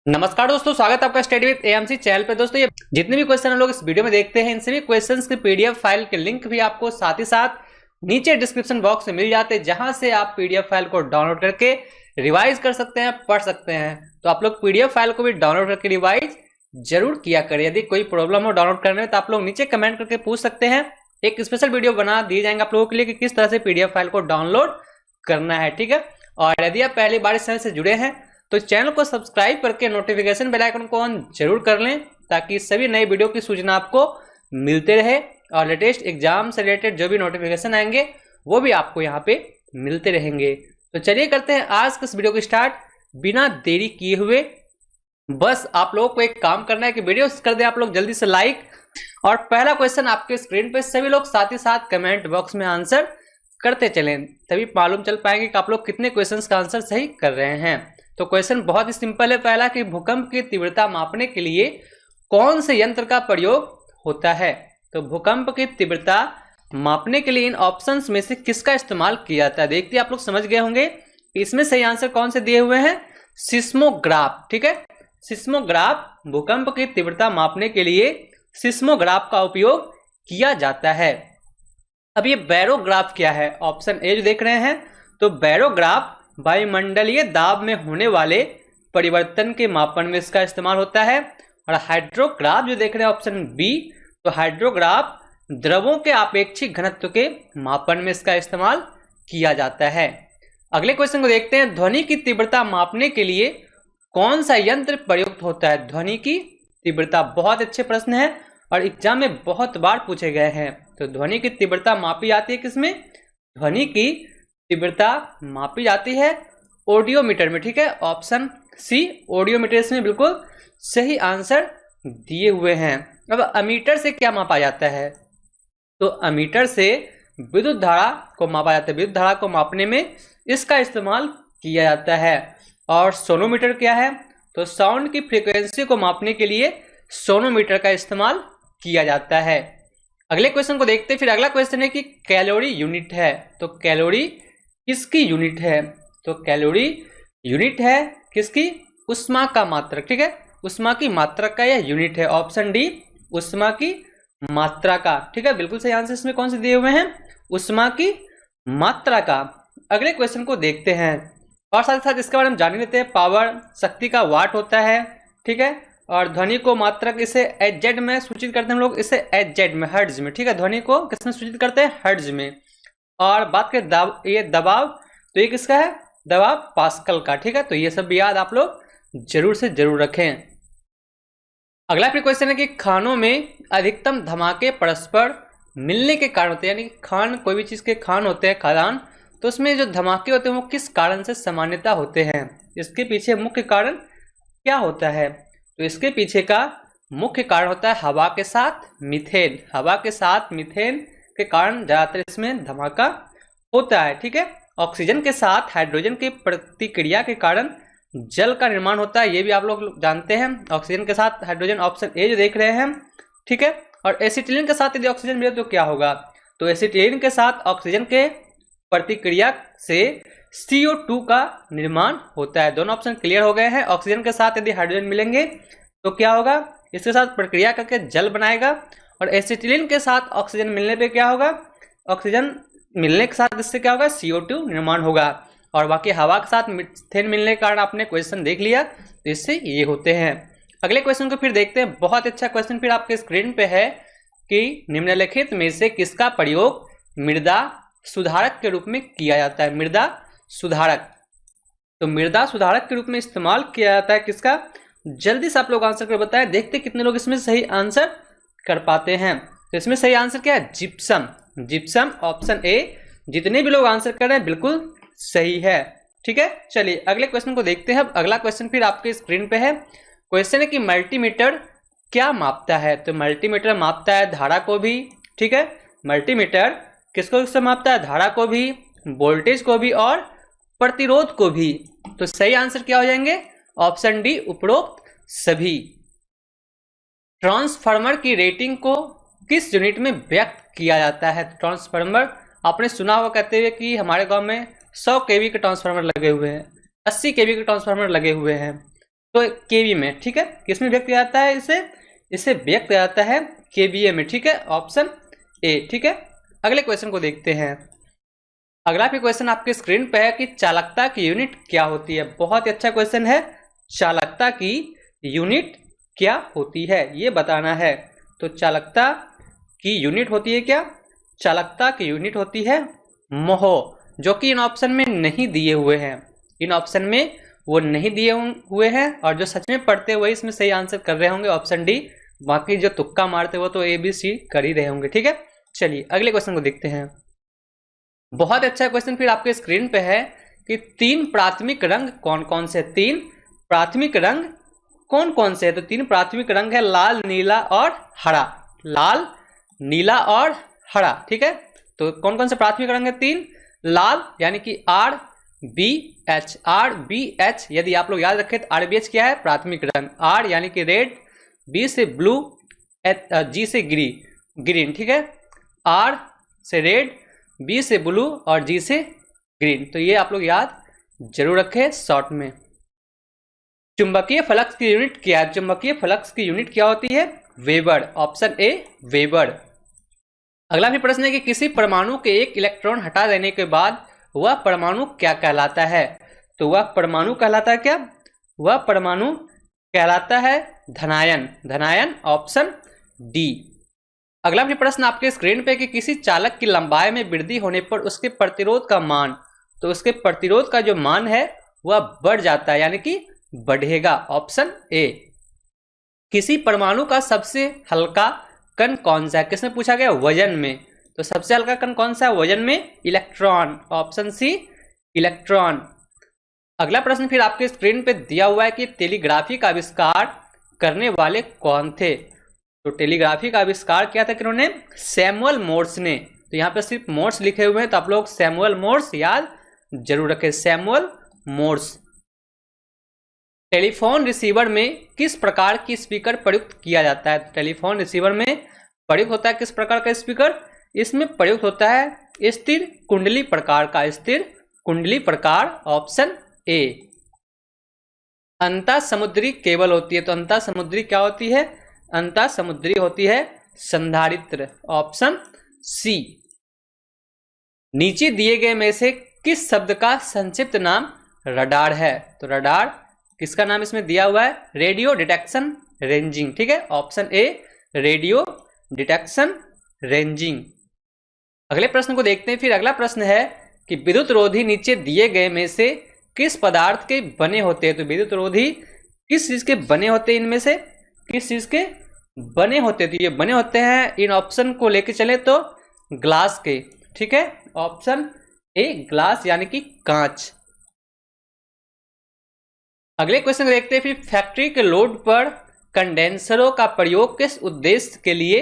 नमस्कार दोस्तों, स्वागत है आपका स्टडी विद एएमसी चैनल पे। दोस्तों, ये जितने भी क्वेश्चन हम लोग इस वीडियो में देखते हैं, इन सभी क्वेश्चंस की पीडीएफ फाइल के लिंक भी आपको साथ ही साथ नीचे डिस्क्रिप्शन बॉक्स में मिल जाते हैं, जहां से आप पीडीएफ फाइल को डाउनलोड करके रिवाइज कर सकते हैं, पढ़ सकते हैं। तो आप लोग पीडीएफ फाइल को भी डाउनलोड करके रिवाइज जरूर किया करें। यदि कोई प्रॉब्लम हो डाउनलोड करने में तो आप लोग नीचे कमेंट करके पूछ सकते हैं। एक स्पेशल वीडियो बना दिए जाएंगे आप लोगों के लिए कि किस तरह से पीडीएफ फाइल को डाउनलोड करना है, ठीक है। और यदि आप पहली बार इस चैनल से जुड़े हैं तो चैनल को सब्सक्राइब करके नोटिफिकेशन बेल आइकन को ऑन जरूर कर लें, ताकि सभी नए वीडियो की सूचना आपको मिलते रहे और लेटेस्ट एग्जाम से रिलेटेड जो भी नोटिफिकेशन आएंगे वो भी आपको यहाँ पे मिलते रहेंगे। तो चलिए करते हैं आज के इस वीडियो को स्टार्ट बिना देरी किए हुए। बस आप लोगों को एक काम करना है कि वीडियो कर दें आप लोग जल्दी से लाइक, और पहला क्वेश्चन आपके स्क्रीन पे सभी लोग साथ ही साथ कमेंट बॉक्स में आंसर करते चलें, तभी मालूम चल पाएंगे कि आप लोग कितने क्वेश्चन का आंसर सही कर रहे हैं। तो क्वेश्चन बहुत ही सिंपल है। पहला कि भूकंप की तीव्रता मापने के लिए कौन से यंत्र का प्रयोग होता है। तो भूकंप की तीव्रता मापने के लिए इन ऑप्शंस में से किसका इस्तेमाल किया जाता है। देखते आप लोग समझ गए होंगे इसमें सही आंसर कौन से दिए हुए हैं, सिस्मोग्राफ, ठीक है। सिस्मोग्राफ, भूकंप की तीव्रता मापने के लिए सिस्मोग्राफ का उपयोग किया जाता है। अब ये बैरोग्राफ क्या है, ऑप्शन ए जो देख रहे हैं, तो बैरोग्राफ वायुमंडलीय दाब में होने वाले परिवर्तन के मापन में इसका इस्तेमाल होता है। और हाइड्रोग्राफ जो देख रहे हैं ऑप्शन बी, तो हाइड्रोग्राफ द्रवों के आपेक्षिक घनत्व के मापन में इसका इस्तेमाल किया जाता है। अगले क्वेश्चन को देखते हैं, ध्वनि की तीव्रता मापने के लिए कौन सा यंत्र प्रयुक्त होता है। ध्वनि की तीव्रता बहुत अच्छे प्रश्न है और एग्जाम में बहुत बार पूछे गए हैं। तो ध्वनि की तीव्रता मापी जाती है किसमें, ध्वनि की तीव्रता मापी जाती है ऑडियोमीटर में, ठीक है। ऑप्शन सी ऑडियोमीटर इसमें बिल्कुल सही आंसर दिए हुए हैं। अब अमीटर से क्या मापा जाता है, तो अमीटर से विद्युत धारा को मापा जाता है। विद्युत धारा को मापने में इसका इस्तेमाल किया जाता है। और सोनोमीटर क्या है, तो साउंड की फ्रीक्वेंसी को मापने के लिए सोनोमीटर का इस्तेमाल किया जाता है। अगले क्वेश्चन को देखते हैं। फिर अगला क्वेश्चन है कि कैलोरी यूनिट है, तो कैलोरी किसकी यूनिट है। तो कैलोरी यूनिट है किसकी, उष्मा का मात्रक, ठीक है। उष्मा की मात्रा का यह यूनिट है। ऑप्शन डी उष्मा की मात्रा का, ठीक है। बिल्कुल सही आंसर इसमें कौन से दिए हुए हैं, उष्मा की मात्रा का। अगले क्वेश्चन को देखते हैं और साथ ही साथ इसके बारे में जान लेते हैं। पावर शक्ति का वाट होता है, ठीक है। और ध्वनि को मात्रक इसे एच में सूचित करते हैं हम लोग, इसे एच में, हर्ट्ज में, ठीक है। ध्वनि को किसमें सूचित करते हैं, हर्ट्ज में। और बात करें ये दबाव, तो ये किसका है, दबाव पास्कल का, ठीक है। तो ये सब याद आप लोग जरूर से जरूर रखें। अगला फिर क्वेश्चन है कि खानों में अधिकतम धमाके परस्पर मिलने के कारण होते हैं, यानी खान, कोई भी चीज के खान होते हैं, खादान, तो उसमें जो धमाके होते हैं वो किस कारण से सामान्यता होते हैं। इसके पीछे मुख्य कारण क्या होता है, तो इसके पीछे का मुख्य कारण होता है हवा के साथ मीथेन। हवा के साथ मीथेन के कारण ज्यादातर इसमें धमाका होता है, ठीक है। ऑक्सीजन के साथ हाइड्रोजन की प्रतिक्रिया के कारण जल का निर्माण होता है, ये भी आप लोग जानते हैं। ऑक्सीजन के साथ हाइड्रोजन, ऑप्शन ए जो देख रहे हैं, ठीक है। और एसिटिलीन के साथ यदि ऑक्सीजन मिले तो क्या होगा, तो एसिटिलीन के साथ ऑक्सीजन के प्रतिक्रिया से CO2 का निर्माण होता है। दोनों ऑप्शन क्लियर हो गए हैं। ऑक्सीजन के साथ यदि हाइड्रोजन मिलेंगे तो क्या होगा, इसके साथ प्रक्रिया करके जल बनाएगा। और एसिटिलीन के साथ ऑक्सीजन मिलने पे क्या होगा, ऑक्सीजन मिलने के साथ इससे क्या होगा, CO2 निर्माण होगा। और बाकी हवा के साथ मीथेन मिलने के कारण आपने क्वेश्चन देख लिया, तो इससे ये होते हैं। अगले क्वेश्चन को फिर देखते हैं। बहुत अच्छा क्वेश्चन फिर आपके स्क्रीन पे है कि निम्नलिखित में से किसका प्रयोग मृदा सुधारक के रूप में किया जाता है। मृदा सुधारक, तो मृदा सुधारक के रूप में इस्तेमाल किया जाता है किसका, जल्दी से आप लोग आंसर कर बताएं। देखते कितने लोग इसमें सही आंसर कर पाते हैं। तो इसमें सही आंसर क्या है, जिप्सम। Gypsum, option A. जितने भी लोग आंसर कर रहे हैं बिल्कुल सही है, ठीक है। चलिए अगले क्वेश्चन को देखते हैं। अब अगला क्वेश्चन फिर आपके स्क्रीन पे है। क्वेश्चन है कि मल्टीमीटर क्या मापता है। तो मल्टीमीटर मापता है धारा को भी, ठीक है। मल्टीमीटर किसको किससे मापता है, धारा को भी, वोल्टेज को भी और प्रतिरोध को भी। तो सही आंसर क्या हो जाएंगे, ऑप्शन डी उपरोक्त सभी। ट्रांसफार्मर की रेटिंग को किस यूनिट में व्यक्त किया जाता है। ट्रांसफार्मर आपने सुना होगा कहते हुए कि हमारे गांव में 100 kV के ट्रांसफार्मर लगे हुए हैं, 80 kV के ट्रांसफार्मर लगे हुए हैं। तो केवी में, ठीक है। किसमें व्यक्त किया जाता है इसे व्यक्त किया जाता है केवीए में, ठीक है, ऑप्शन ए, ठीक है। अगले क्वेश्चन को देखते हैं। अगला भी क्वेश्चन आपके स्क्रीन पे है कि चालकता की यूनिट क्या होती है। बहुत ही अच्छा क्वेश्चन है, चालकता की यूनिट क्या होती है ये बताना है। तो चालकता की यूनिट होती है क्या? चालकता की यूनिट होती है मोह, जो कि इन ऑप्शन में नहीं दिए हुए हैं, इन ऑप्शन में वो नहीं दिए हुए हैं। और जो सच में पढ़ते वही इसमें सही आंसर कर रहे होंगे, ऑप्शन डी। बाकी जो तुक्का मारते वो तो ए बी सी कर ही रहे होंगे, ठीक है। चलिए अगले क्वेश्चन को देखते हैं। बहुत अच्छा क्वेश्चन फिर आपके स्क्रीन पे है कि 3 प्राथमिक रंग कौन कौन से? 3 प्राथमिक रंग कौन कौन से है? तो 3 प्राथमिक रंग है लाल, नीला और हरा। लाल, नीला और हरा, ठीक है। तो कौन कौन से प्राथमिक रंग है? 3। लाल यानी कि RBH, RBH यदि आप लोग याद रखें तो RBH क्या है? प्राथमिक रंग। R यानी कि रेड, B से ब्लू, G से ग्रीन, ठीक है। R से रेड, B से ब्लू और G से ग्रीन। तो ये आप लोग याद जरूर रखें शॉर्ट में। चुंबकीय फ्लक्स की यूनिट क्या है? चुंबकीय फ्लक्स की यूनिट क्या होती है? Weber, option A weber. अगला भी प्रश्न है कि किसी परमाणु के एक इलेक्ट्रॉन हटा देने के बाद वह परमाणु क्या कहलाता है? तो वह परमाणु कहलाता है क्या? वह परमाणु कहलाता है धनायन, धनायन, ऑप्शन डी। अगला भी प्रश्न आपके स्क्रीन पे कि किसी चालक की लंबाई में वृद्धि होने पर उसके प्रतिरोध का मान, तो उसके प्रतिरोध का जो मान है वह बढ़ जाता है यानी कि बढ़ेगा, ऑप्शन ए। किसी परमाणु का सबसे हल्का कण कौन सा है? किसमें पूछा गया? वजन में। तो सबसे हल्का कण कौन सा है वजन में? Electron, option C electron. अगला प्रश्न फिर आपके स्क्रीन पे दिया हुआ है कि टेलीग्राफी का आविष्कार करने वाले कौन थे? तो टेलीग्राफी का आविष्कार किया था किन्होंने? सैमुअल मोर्स ने। तो यहाँ पे सिर्फ मोर्स लिखे हुए हैं तो आप लोग सैमुअल मोर्स याद जरूर रखें, सैमुअल मोर्स। टेलीफोन रिसीवर में किस प्रकार की स्पीकर प्रयुक्त किया जाता है? टेलीफोन रिसीवर में प्रयुक्त होता है किस प्रकार का स्पीकर? इसमें प्रयुक्त होता है स्थिर कुंडली प्रकार का, स्थिर कुंडली प्रकार, ऑप्शन ए। अंतः समुद्री केबल होती है, तो अंतः समुद्री क्या होती है? अंतः समुद्री होती है संधारित्र, ऑप्शन सी। नीचे दिए गए में से किस शब्द का संक्षिप्त नाम रडार है? तो रडार किसका नाम इसमें दिया हुआ है? रेडियो डिटेक्शन रेंजिंग, ठीक है, option A radio detection ranging. अगले प्रश्न को देखते हैं। फिर अगला प्रश्न है कि विद्युत रोधी नीचे दिए गए में से किस पदार्थ के बने होते हैं? तो विद्युत रोधी किस चीज के बने होते हैं? इनमें से किस चीज के बने होते हैं? तो ये बने होते हैं, इन ऑप्शन को लेके चले तो ग्लास के, ठीक है, ऑप्शन ए ग्लास यानी कि कांच। अगले क्वेश्चन देखते हैं। फिर फैक्ट्री के लोड पर कंडेंसरों का प्रयोग किस उद्देश्य के लिए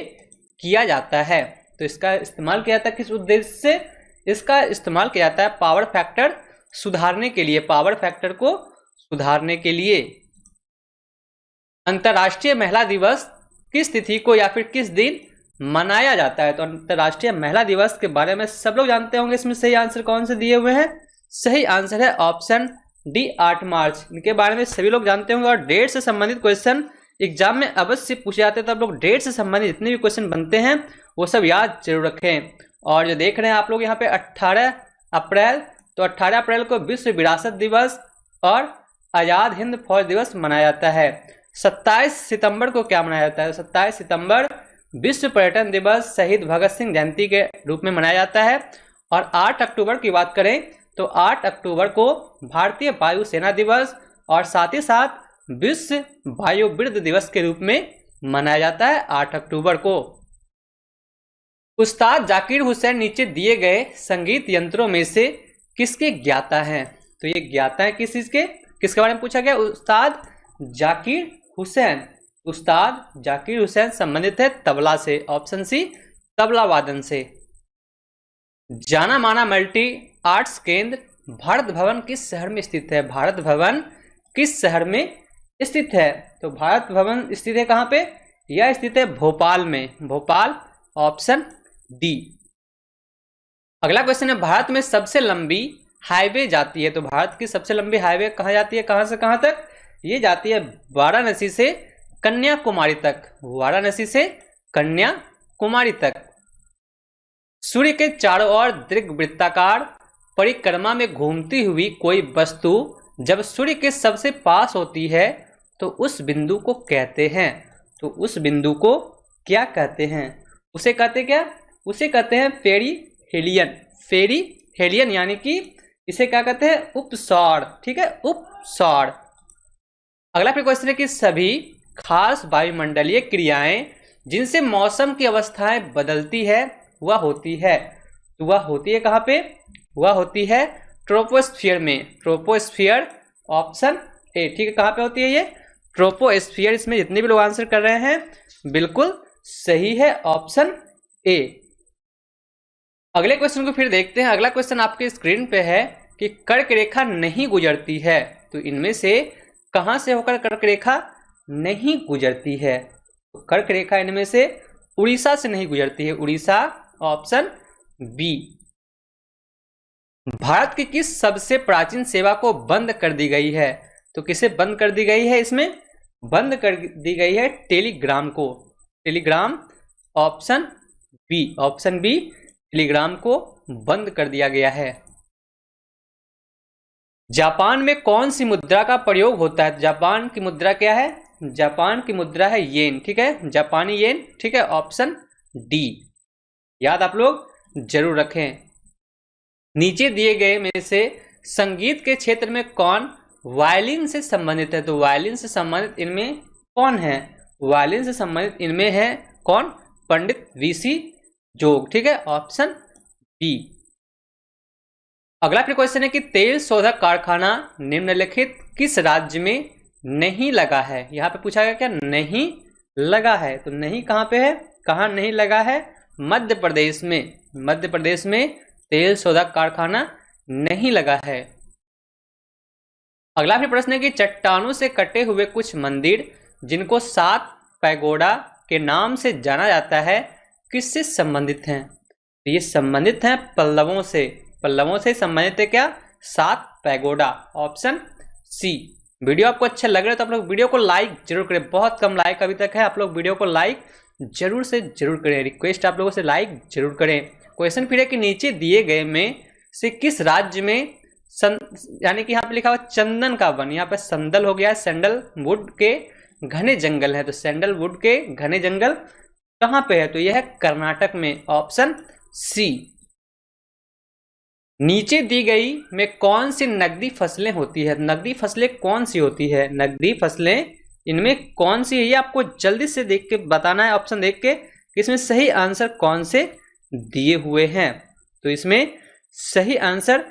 किया जाता है? तो इसका इस्तेमाल किया जाता है किस उद्देश्य से? इसका इस्तेमाल किया जाता है पावर फैक्टर सुधारने के लिए, पावर फैक्टर को सुधारने के लिए। अंतर्राष्ट्रीय महिला दिवस किस तिथि को या फिर किस दिन मनाया जाता है? तो अंतर्राष्ट्रीय महिला दिवस के बारे में सब लोग जानते होंगे। इसमें सही आंसर कौन से दिए हुए हैं? सही आंसर है ऑप्शन डी 8 मार्च। इनके बारे में सभी लोग जानते होंगे। और डेट से संबंधित क्वेश्चन एग्जाम में अवश्य पूछे जाते हैं, तो आप लोग डेट से संबंधित जितने भी क्वेश्चन बनते हैं वो सब याद जरूर रखें। और जो देख रहे हैं आप लोग यहाँ पे 18 अप्रैल, तो 18 अप्रैल को विश्व विरासत दिवस और आज़ाद हिंद फौज दिवस मनाया जाता है। 27 सितंबर को क्या मनाया जाता है? 27 सितंबर विश्व पर्यटन दिवस शहीद भगत सिंह जयंती के रूप में मनाया जाता है। और 8 अक्टूबर की बात करें तो 8 अक्टूबर को भारतीय वायुसेना दिवस और साथ ही साथ विश्व वायुवृद्ध दिवस के रूप में मनाया जाता है 8 अक्टूबर को। उस्ताद जाकिर हुसैन नीचे दिए गए संगीत यंत्रों में से किसके ज्ञाता हैं? तो ये ज्ञाता है किस चीज के, किसके बारे में पूछा गया? उस्ताद जाकिर हुसैन। उस्ताद जाकिर हुसैन संबंधित है तबला से, ऑप्शन सी तबला वादन से। जाना माना मल्टी आर्ट्स केंद्र भारत भवन किस शहर में स्थित है? भारत भवन किस शहर में स्थित है? तो भारत भवन स्थित है कहाँ पे? यह स्थित है भोपाल में, भोपाल, ऑप्शन डी। अगला क्वेश्चन है भारत में सबसे लंबी हाईवे जाती है, तो भारत की सबसे लंबी हाईवे कहाँ जाती है, कहाँ से कहाँ तक? ये जाती है वाराणसी से कन्याकुमारी तक, वाराणसी से कन्याकुमारी तक। सूर्य के चारों ओर दीर्घवृत्ताकार परिक्रमा में घूमती हुई कोई वस्तु जब सूर्य के सबसे पास होती है तो उस बिंदु को कहते हैं, तो उस बिंदु को क्या कहते हैं? उसे कहते क्या? उसे कहते हैं पेरिहेलियन। पेरिहेलियन यानी कि इसे क्या कहते हैं? उपसौर। ठीक है, उपसौर। अगला फिर क्वेश्चन है कि सभी खास वायुमंडलीय क्रियाएं जिनसे मौसम की अवस्थाएं बदलती है वह होती है, तो वह होती है कहाँ पे? वह होती है ट्रोपोस्फियर में। Troposphere option A. ठीक है, कहाँ पे होती है ये? ट्रोपोस्फियर। इसमें जितने भी लोग आंसर कर रहे हैं बिल्कुल सही है, ऑप्शन ए। अगले क्वेश्चन को फिर देखते हैं। अगला क्वेश्चन आपके स्क्रीन पे है कि कर्क रेखा नहीं गुजरती है, तो इनमें से कहां से होकर कर्क रेखा नहीं गुजरती है? तो कर्क रेखा इनमें से उड़ीसा से नहीं गुजरती है, उड़ीसा, ऑप्शन बी। भारत की किस सबसे प्राचीन सेवा को बंद कर दी गई है? तो किसे बंद कर दी गई है? इसमें बंद कर दी गई है टेलीग्राम को। Telegram, option B. Option B, Telegram को बंद कर दिया गया है। जापान में कौन सी मुद्रा का प्रयोग होता है? जापान की मुद्रा क्या है? जापान की मुद्रा है येन। ठीक है, जापानी येन। ठीक है, ऑप्शन डी। याद आप लोग जरूर रखें। नीचे दिए गए में से संगीत के क्षेत्र में कौन वायलिन से संबंधित है? तो वायलिन से संबंधित इनमें कौन है? वायलिन से संबंधित इनमें है कौन? पंडित वीसी जोग। ठीक है, ऑप्शन बी। अगला फिर क्वेश्चन है कि तेल शोधक कारखाना निम्नलिखित किस राज्य में नहीं लगा है? यहां पे पूछा गया क्या? नहीं लगा है। तो नहीं कहां पे है? कहां नहीं लगा है? मध्य प्रदेश में। मध्य प्रदेश में तेल शोधक कारखाना नहीं लगा है। अगला फिर प्रश्न है कि चट्टानों से कटे हुए कुछ मंदिर जिनको 7 पैगोडा के नाम से जाना जाता है किससे संबंधित हैं? तो ये संबंधित हैं पल्लवों से। पल्लवों से संबंधित है क्या? 7 पैगोडा, ऑप्शन सी। वीडियो आपको अच्छा लग रहा है तो आप लोग वीडियो को लाइक जरूर करें। बहुत कम लाइक अभी तक है, आप लोग वीडियो को लाइक जरूर से जरूर करें। रिक्वेस्ट आप लोगों से लाइक जरूर करें। क्वेश्चन फिर है कि नीचे दिए गए में से किस राज्य में यानी कि यहाँ पे लिखा हुआ चंदन का वन, यहाँ पे संदल हो गया है, सैंडलवुड के घने जंगल है। तो सैंडलवुड के घने जंगल कहां पे है? तो यह है कर्नाटक में, ऑप्शन सी। नीचे दी गई में कौन सी नकदी फसलें होती है? नकदी फसलें कौन सी होती है? नकदी फसलें इनमें कौन सी है? ये आपको जल्दी से देख के बताना है, ऑप्शन देख के कि इसमें सही आंसर कौन से दिए हुए हैं। तो इसमें सही आंसर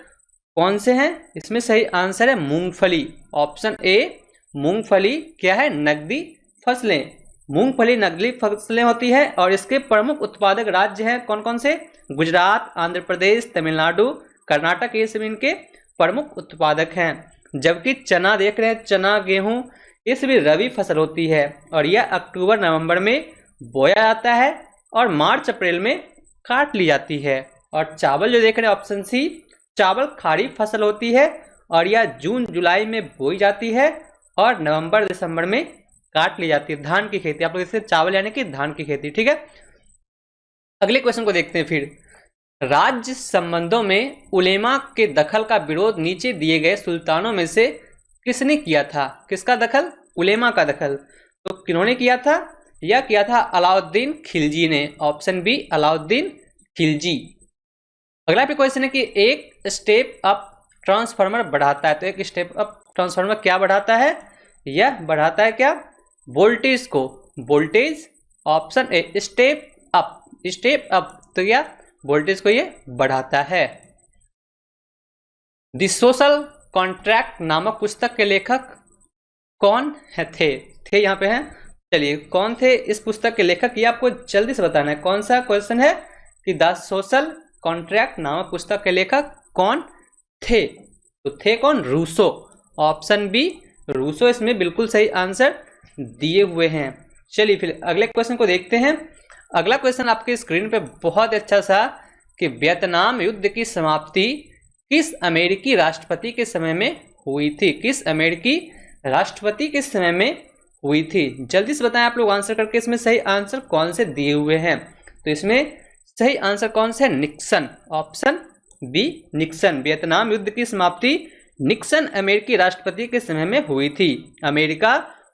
कौन से हैं? इसमें सही आंसर है मूंगफली, ऑप्शन ए। मूंगफली क्या है? नकदी फसलें। मूंगफली नकदी फसलें होती है और इसके प्रमुख उत्पादक राज्य हैं कौन कौन से? गुजरात, आंध्र प्रदेश, तमिलनाडु, कर्नाटक, ये सब इनके प्रमुख उत्पादक हैं। जबकि चना देख रहे हैं, चना, गेहूं, ये सभी रबी फसल होती है और यह अक्टूबर नवंबर में बोया जाता है और मार्च अप्रैल में काट ली जाती है। और चावल जो देख रहे हैं, ऑप्शन सी, चावल खरीफ फसल होती है और यह जून जुलाई में बोई जाती है और नवंबर दिसंबर में काट ली जाती है। धान की खेती, आप लोग इससे चावल यानी कि धान की खेती। ठीक है, अगले क्वेश्चन को देखते हैं फिर। राज्य संबंधों में उलेमा के दखल का विरोध नीचे दिए गए सुल्तानों में से किसने किया था? किसका दखल? उलेमा का दखल। तो किन्होंने किया था? यह किया था अलाउद्दीन खिलजी ने, ऑप्शन बी, अलाउद्दीन खिलजी। अगला भी क्वेश्चन है कि एक स्टेप अप ट्रांसफार्मर बढ़ाता है, तो एक स्टेप अप ट्रांसफार्मर क्या बढ़ाता है? यह बढ़ाता है क्या? वोल्टेज को। Voltage, option A, step up. Step up तो क्या? वोल्टेज को ये बढ़ाता है। द सोशल कॉन्ट्रैक्ट नामक पुस्तक के लेखक कौन है थे? यहाँ पे हैं। चलिए, कौन थे इस पुस्तक के लेखक, ये आपको जल्दी से बताना है। कौन सा क्वेश्चन है कि द सोशल कॉन्ट्रैक्ट नामक पुस्तक के लेखक कौन थे? तो थे कौन? रूसो, ऑप्शन बी, रूसो इसमें बिल्कुल सही आंसर दिए हुए हैं। चलिए फिर अगले क्वेश्चन को देखते हैं। अगला क्वेश्चन आपके स्क्रीन पे बहुत अच्छा सा कि वियतनाम युद्ध की समाप्ति किस अमेरिकी राष्ट्रपति के समय में हुई थी? किस अमेरिकी राष्ट्रपति के समय में हुई थी? जल्दी से बताएं आप लोग आंसर करके, इसमें सही आंसर कौन से दिए हुए हैं? तो इसमें सही आंसर कौन सा है? Nixon, option B Nixon. Vietnam युद्ध की समाप्ति निक्सन अमेरिकी राष्ट्रपति के समय में हुई थी। अमेरिका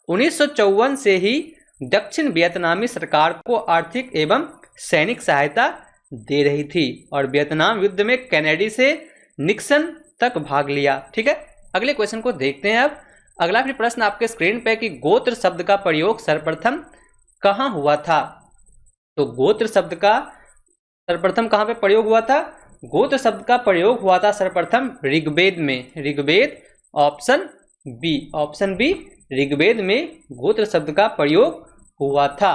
1954 से ही दक्षिण वियतनामी सरकार को आर्थिक एवं सैनिक सहायता दे रही थी और वियतनाम युद्ध में कैनेडी से निक्सन तक भाग लिया। ठीक है, अगले क्वेश्चन को देखते हैं। अब अगला फिर प्रश्न आपके स्क्रीन पे कि गोत्र शब्द का प्रयोग सर्वप्रथम कहाँ हुआ था? तो गोत्र शब्द का सर्वप्रथम कहाँ पे प्रयोग हुआ था? गोत्र शब्द का प्रयोग हुआ था सर्वप्रथम ऋग्वेद में। ऋग्वेद, ऑप्शन बी ऋग्वेद में गोत्र शब्द का प्रयोग हुआ था।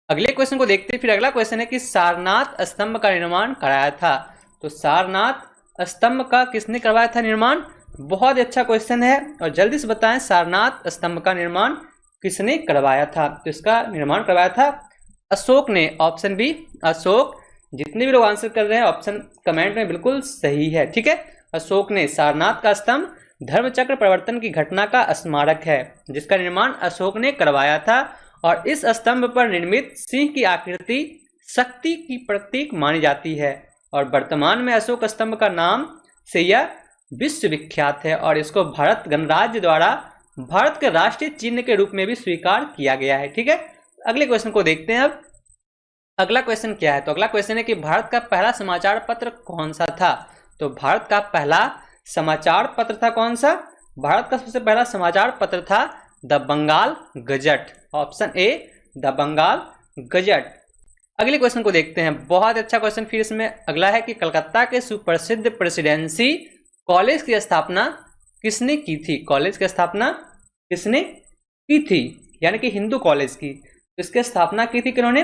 अगले क्वेश्चन को देखते हैं। फिर अगला क्वेश्चन है कि सारनाथ स्तंभ का निर्माण कराया था? तो सारनाथ स्तंभ का किसने करवाया था निर्माण? बहुत अच्छा क्वेश्चन है और जल्दी से बताएं सारनाथ स्तंभ का निर्माण किसने करवाया था? तो इसका निर्माण करवाया था अशोक ने, ऑप्शन बी अशोक। जितने भी लोग आंसर कर रहे हैं ऑप्शन कमेंट में बिल्कुल सही है। ठीक है, अशोक ने। सारनाथ का स्तंभ धर्मचक्र प्रवर्तन की घटना का स्मारक है जिसका निर्माण अशोक ने करवाया था और इस स्तंभ पर निर्मित सिंह की आकृति शक्ति की प्रतीक मानी जाती है और वर्तमान में अशोक स्तंभ का नाम से यह विश्वविख्यात है और इसको भारत गणराज्य द्वारा भारत के राष्ट्रीय चिन्ह के रूप में भी स्वीकार किया गया है। ठीक है, अगले क्वेश्चन को देखते हैं। अब अगला क्वेश्चन क्या है? तो अगला क्वेश्चन है कि भारत का पहला समाचार पत्र कौन सा था? तो भारत का पहला समाचार पत्र था कौन सा? भारत का सबसे पहला समाचार पत्र था the Bengal Gazette, option A the Bengal Gazette. अगले क्वेश्चन को देखते हैं। बहुत अच्छा क्वेश्चन फिर इसमें अगला है कि कलकत्ता के सुप्रसिद्ध प्रेसिडेंसी कॉलेज की स्थापना किसने की थी? कॉलेज की स्थापना किसने की थी? यानी कि हिंदू कॉलेज की। इसकी स्थापना की थी किन्होंने?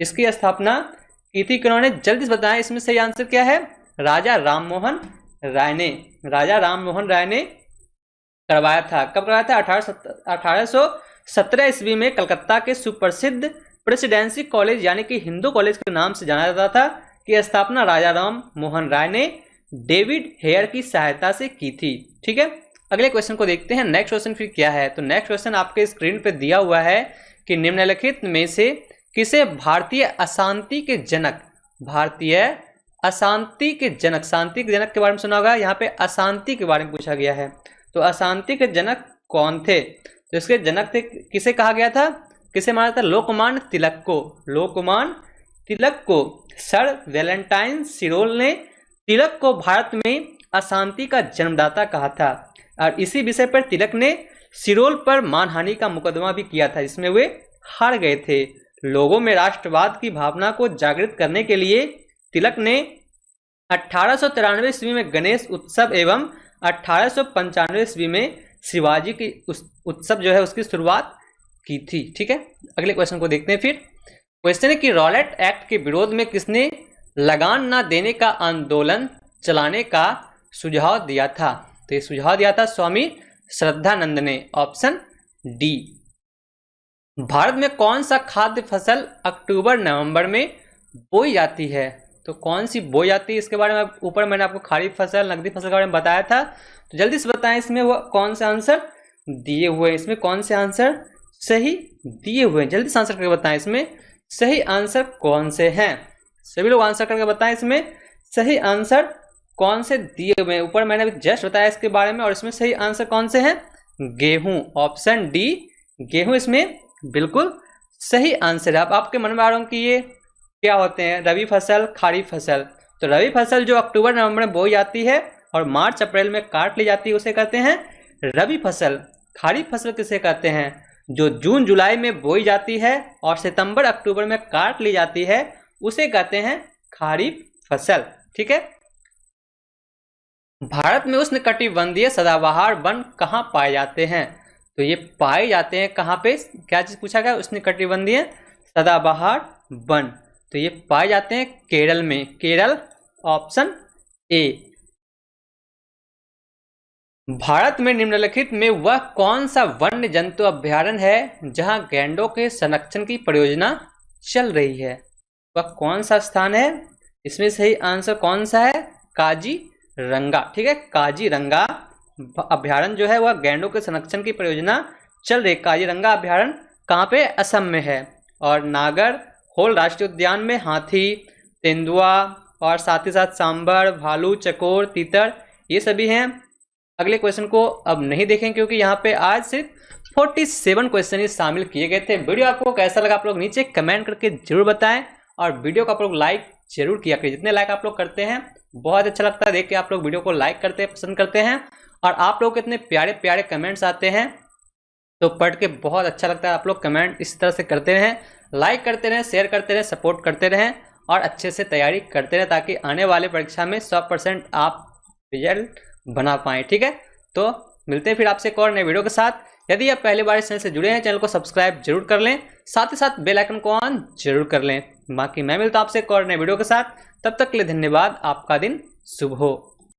इसकी स्थापना की थी किन्होंने? जल्दी से बताएं इसमें सही आंसर क्या है? राजा राममोहन राय ने। राजा राममोहन राय ने करवाया था। कब करवाया था? 1817 ईस्वी में कलकत्ता के सुप्रसिद्ध प्रेसिडेंसी कॉलेज यानी कि हिंदू कॉलेज के नाम से जाना जाता था की स्थापना राजा राममोहन राय ने डेविड हेयर की सहायता से की थी। ठीक है, अगले क्वेश्चन को देखते हैं। नेक्स्ट क्वेश्चन फिर क्या है? तो नेक्स्ट क्वेश्चन आपके स्क्रीन पे दिया हुआ है कि निम्नलिखित में से किसे भारतीय अशांति के जनक, भारतीय अशांति के जनक, शांति के जनक के बारे में सुना होगा, यहाँ पे अशांति के बारे में पूछा गया है। तो अशांति के जनक कौन थे? तो इसके जनक थे, किसे कहा गया था, किसे माना था? लोकमान्य तिलक को। लोकमान्य तिलक को। सर वैलेंटाइन सिरोल ने तिलक को भारत में अशांति का जन्मदाता कहा था और इसी विषय पर तिलक ने सिरोल पर मानहानि का मुकदमा भी किया था, जिसमें वे हार गए थे। लोगों में राष्ट्रवाद की भावना को जागृत करने के लिए तिलक ने 1893 ईस्वी में गणेश उत्सव एवं 1895 ईस्वी में शिवाजी की उत्सव जो है उसकी शुरुआत की थी। ठीक है, अगले क्वेश्चन को देखते हैं। फिर क्वेश्चन है कि रॉलेट एक्ट के विरोध में किसने लगान न देने का आंदोलन चलाने का सुझाव दिया था? तो ये सुझाव दिया था स्वामी श्रद्धानंद ने, ऑप्शन डी। भारत में कौन सा खाद्य फसल अक्टूबर नवंबर में बोई जाती है? तो कौन सी बोई जाती है इसके बारे में ऊपर मैंने आपको खरीफ फसल, नकदी फसल के बारे में बताया था। तो जल्दी से बताएं इसमें वो कौन से आंसर दिए हुए हैं, इसमें कौन से आंसर सही दिए हुए हैं? जल्दी से आंसर करके बताएं इसमें सही आंसर कौन से हैं। सभी लोग आंसर करके बताएं इसमें सही आंसर कौन से दिए हुए हैं। ऊपर मैंने अभी जस्ट बताया इसके बारे में और इसमें सही आंसर कौन से हैं? गेहूं, ऑप्शन डी गेहूं इसमें बिल्कुल सही आंसर है। अब आपके मन में आ रहा हूं कि ये क्या होते हैं, रबी फसल, खरीफ फसल। तो रबी फसल जो अक्टूबर नवंबर में बोई जाती है और मार्च अप्रैल में काट ली जाती है उसे कहते हैं रबी फसल। खरीफ फसल किसे कहते हैं? जो जून जुलाई में बोई जाती है और सितंबर अक्टूबर में काट ली जाती है उसे कहते हैं खरीफ फसल। ठीक है, भारत में उष्णकटिबंधीय सदाबहार वन कहाँ पाए जाते हैं? तो ये पाए जाते हैं कहाँ पे? क्या चीज पूछा गया? उष्णकटिबंधीय सदाबहार वन। तो ये पाए जाते हैं केरल में, केरल, ऑप्शन ए। भारत में निम्नलिखित में वह कौन सा वन्य जंतु अभ्यारण्य है जहां गैंडों के संरक्षण की परियोजना चल रही है? वह कौन सा स्थान है? इसमें सही आंसर कौन सा है? काजीरंगा। ठीक है, काजीरंगा अभ्यारण्य जो है वह गैंडों के संरक्षण की परियोजना चल रही। काजीरंगा अभ्यारण्य कहाँ पे? असम में है। और नागर होल राष्ट्रीय उद्यान में हाथी, तेंदुआ और साथ ही साथ सांभर, भालू, चकोर, तीतर ये सभी हैं। अगले क्वेश्चन को अब नहीं देखें क्योंकि यहाँ पे आज सिर्फ 47 क्वेश्चन ही शामिल किए गए थे। वीडियो आपको कैसा लगा आप लोग नीचे कमेंट करके जरूर बताएं और वीडियो को आप लोग लाइक जरूर किया करिए। जितने लाइक आप लोग करते हैं बहुत अच्छा लगता है देख के, आप लोग वीडियो को लाइक करते हैं, पसंद करते हैं और आप लोग इतने प्यारे प्यारे कमेंट्स आते हैं तो पढ़ के बहुत अच्छा लगता है। आप लोग कमेंट इस तरह से करते रहें, लाइक करते रहें, शेयर करते रहें, सपोर्ट करते रहें और अच्छे से तैयारी करते रहें ताकि आने वाले परीक्षा में 100% आप रिजल्ट बना पाएँ। ठीक है, तो मिलते हैं फिर आपसे एक और नए वीडियो के साथ। यदि आप पहली बार इस चैनल से जुड़े हैं चैनल को सब्सक्राइब जरूर कर लें, साथ ही साथ बेल आइकन को ऑन जरूर कर लें। बाकी मैं मिलता हूं आपसे एक और नए वीडियो के साथ, तब तक के लिए धन्यवाद। आपका दिन शुभ हो।